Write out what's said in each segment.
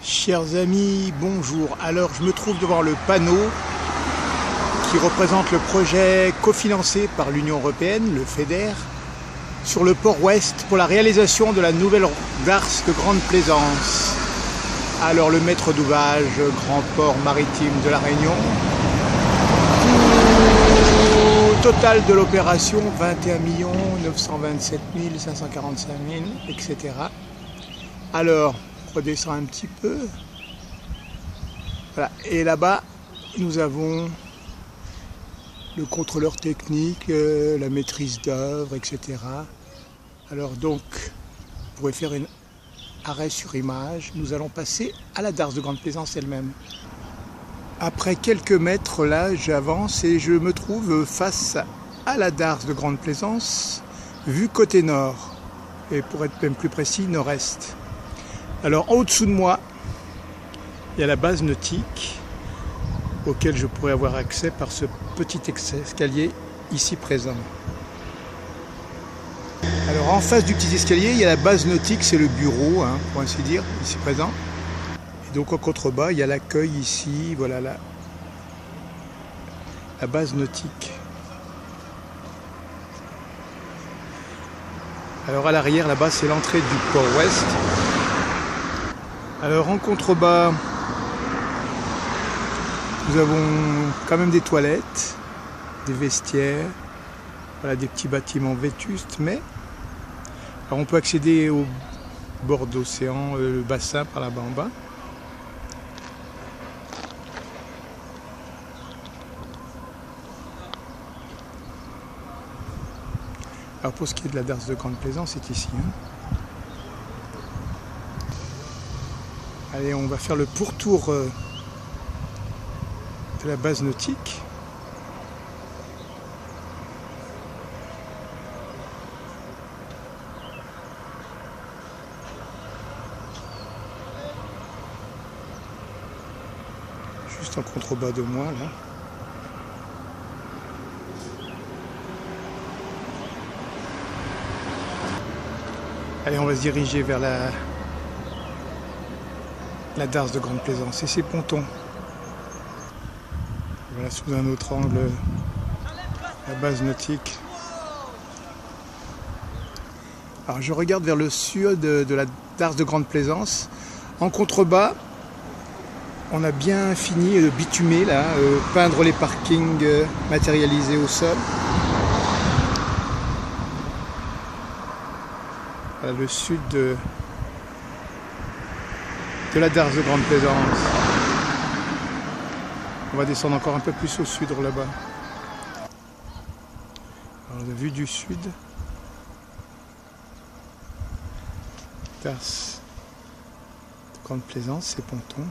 Chers amis, bonjour. Alors je me trouve devant le panneau qui représente le projet cofinancé par l'Union Européenne, le FEDER, sur le port ouest pour la réalisation de la nouvelle darse de Grande Plaisance. Alors le maître d'ouvrage, Grand Port Maritime de la Réunion. Coût total de l'opération 21 927 545 000, etc. Alors, on redescend un petit peu. Voilà. Et là-bas, nous avons le contrôleur technique, la maîtrise d'œuvre, etc. Alors donc, vous pouvez faire un arrêt sur image. Nous allons passer à la darse de Grande Plaisance elle-même. Après quelques mètres, là, j'avance et je me trouve face à la darse de Grande Plaisance, vue côté nord, et pour être même plus précis, nord-est. Alors, en dessous de moi, il y a la base nautique, auquel je pourrais avoir accès par ce petit escalier ici présent. Alors, en face du petit escalier, il y a la base nautique, c'est le bureau, pour ainsi dire, ici présent. Donc en contrebas, il y a l'accueil ici, voilà la base nautique. Alors à l'arrière, là-bas, c'est l'entrée du port ouest. Alors en contrebas, nous avons quand même des toilettes, des vestiaires, voilà, des petits bâtiments vétustes, mais alors on peut accéder au bord d'océan, le bassin par là-bas en bas. Alors pour ce qui est de la darse de Grande Plaisance, c'est ici. Allez, on va faire le pourtour de la base nautique. Juste en contrebas de moi, là. Allez, on va se diriger vers la darse de Grande Plaisance et ses pontons. Voilà, sous un autre angle, la base nautique. Alors, je regarde vers le sud de la darse de Grande Plaisance. En contrebas, on a bien fini de bitumer, là, peindre les parkings matérialisés au sol. Voilà, le sud de la darse de Grande Plaisance. On va descendre encore un peu plus au sud là-bas. Alors la vue du sud. Darse de Grande Plaisance, ces pontons.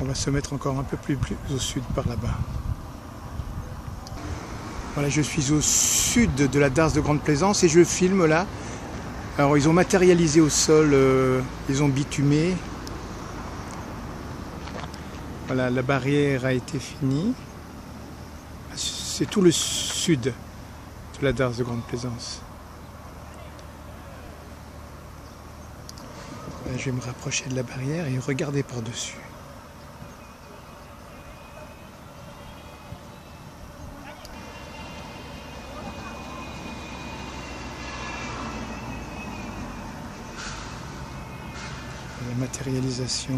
On va se mettre encore un peu plus au sud par là-bas. Voilà, je suis au sud de la darse de Grande Plaisance et je filme là. Alors ils ont matérialisé au sol, ils ont bitumé. Voilà, la barrière a été finie. C'est tout le sud de la darse de Grande Plaisance. Là, je vais me rapprocher de la barrière et regarder par-dessus. La matérialisation.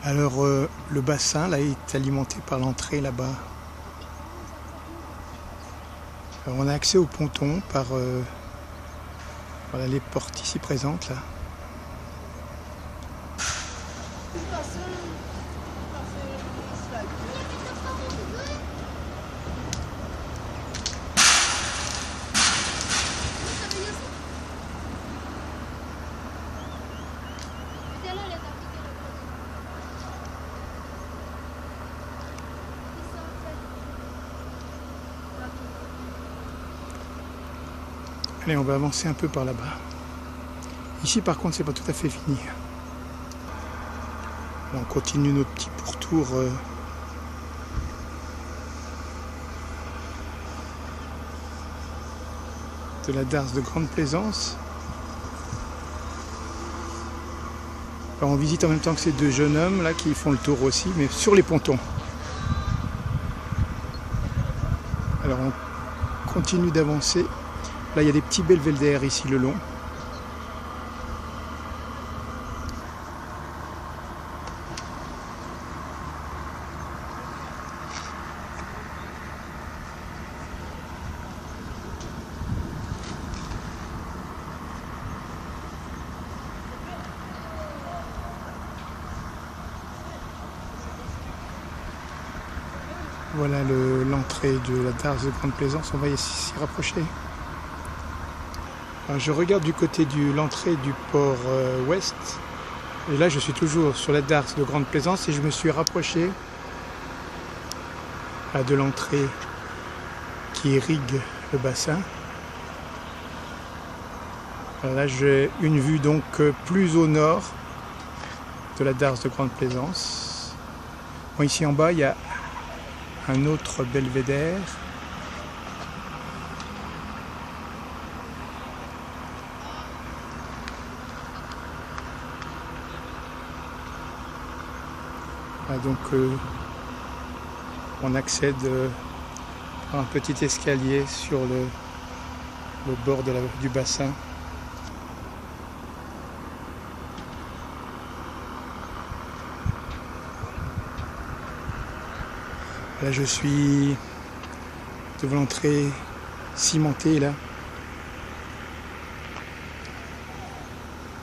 Alors le bassin là est alimenté par l'entrée là-bas. On a accès au ponton par voilà, les portes ici présentes là. Allez, on va avancer un peu par là-bas. Ici par contre c'est pas tout à fait fini. On continue notre petit pourtour de la darse de Grande Plaisance. Alors on visite en même temps que ces deux jeunes hommes là qui font le tour aussi, mais sur les pontons. Alors on continue d'avancer. Là il y a des petits belvédères ici le long. Voilà l'entrée de la darse de Grande Plaisance, on va s'y rapprocher. Alors je regarde du côté de l'entrée du port ouest, et là je suis toujours sur la darse de Grande Plaisance et je me suis rapproché de l'entrée qui irrigue le bassin. Alors là j'ai une vue donc plus au nord de la darse de Grande Plaisance. Bon, ici en bas il y a un autre belvédère. Ah, donc on accède par un petit escalier sur le bord du bassin. Là je suis devant l'entrée cimentée là.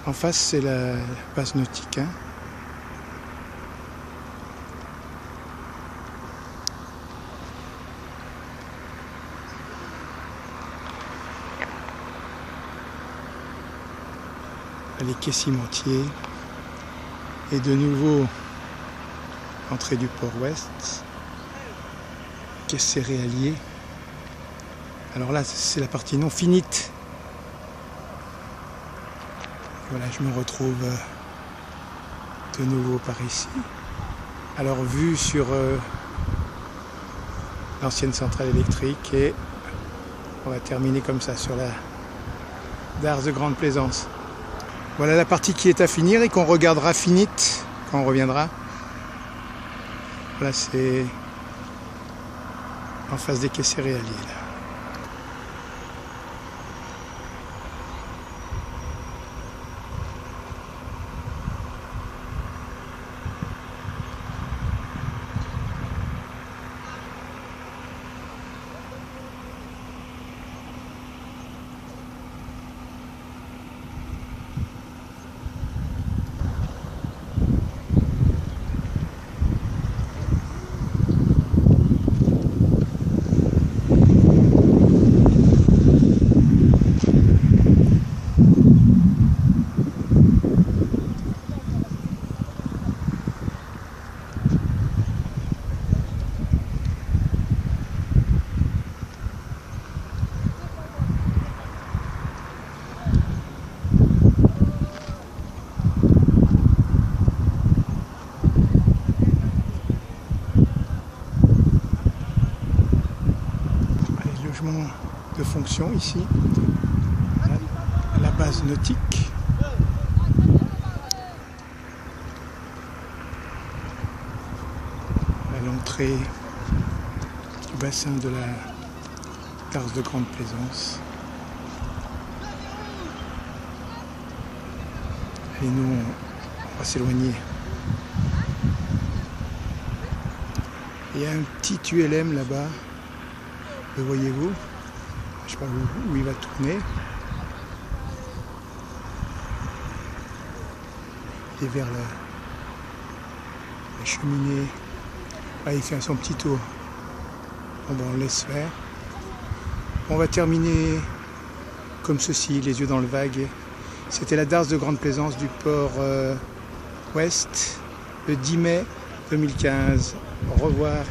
En face c'est la base nautique. Les quais cimentiers. Et de nouveau l'entrée du port ouest. Quai céréalier. Alors là c'est la partie non finite. Voilà, je me retrouve de nouveau par ici. Alors vue sur l'ancienne centrale électrique, et on va terminer comme ça sur la darse de Grande Plaisance. Voilà la partie qui est à finir et qu'on regardera finite quand on reviendra. Voilà, c'est en face des quais céréaliers là. De fonction ici, la base nautique. À l'entrée du bassin de la darse de Grande Plaisance. Et nous, on va s'éloigner. Il y a un petit ULM là-bas, le voyez-vous? Je ne sais pas où il va tourner. Et vers la cheminée. Là, il fait son petit tour. Bon, on le laisse faire. On va terminer comme ceci, les yeux dans le vague. C'était la darse de Grande Plaisance du port ouest, le 10 mai 2015. Au revoir.